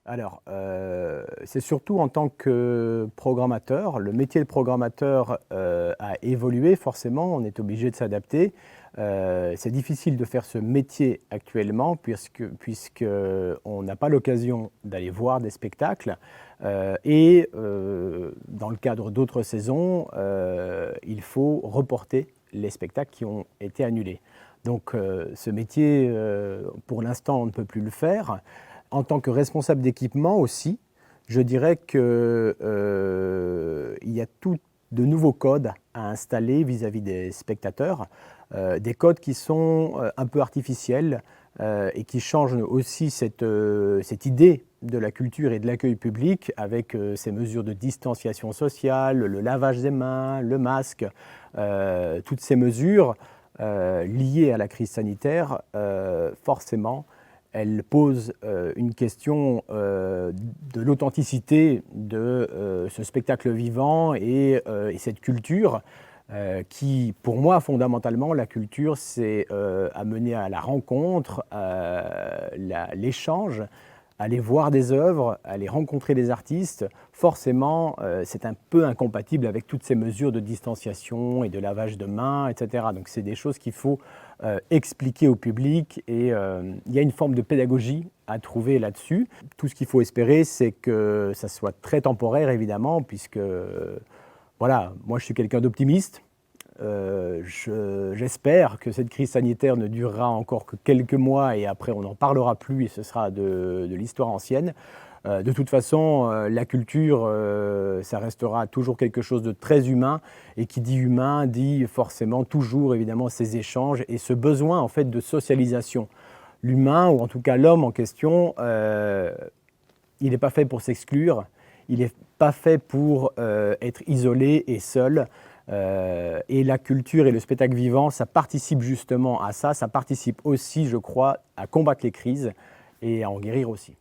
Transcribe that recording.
Alors, c'est surtout en tant que programmateur. Le métier de programmateur a évolué forcément, on est obligé de s'adapter. C'est difficile de faire ce métier actuellement puisqu'on n'a pas l'occasion d'aller voir des spectacles. Dans le cadre d'autres saisons, il faut reporter les spectacles qui ont été annulés. Donc ce métier, pour l'instant, on ne peut plus le faire. En tant que responsable d'équipement aussi, je dirais qu'il y a tout de nouveaux codes à installer vis-à-vis des spectateurs, des codes qui sont un peu artificiels et qui changent aussi cette idée de la culture et de l'accueil public avec ces mesures de distanciation sociale, le lavage des mains, le masque, toutes ces mesures liées à la crise sanitaire, forcément, elle pose une question de l'authenticité de ce spectacle vivant et cette culture qui, pour moi, fondamentalement, la culture, c'est amener à la rencontre, à l'échange, aller voir des œuvres, aller rencontrer des artistes. Forcément, c'est un peu incompatible avec toutes ces mesures de distanciation et de lavage de mains, etc. Donc c'est des choses qu'il faut expliquer au public et il y a une forme de pédagogie à trouver là-dessus. Tout ce qu'il faut espérer, c'est que ça soit très temporaire, évidemment, puisque voilà, moi je suis quelqu'un d'optimiste. J'espère que cette crise sanitaire ne durera encore que quelques mois et après on n'en parlera plus et ce sera de l'histoire ancienne. De toute façon, la culture, ça restera toujours quelque chose de très humain et qui dit humain dit forcément toujours évidemment ces échanges et ce besoin en fait de socialisation. L'humain, ou en tout cas l'homme en question, il n'est pas fait pour s'exclure, il n'est pas fait pour être isolé et seul. Et la culture et le spectacle vivant, ça participe justement à ça, ça participe aussi, je crois, à combattre les crises et à en guérir aussi.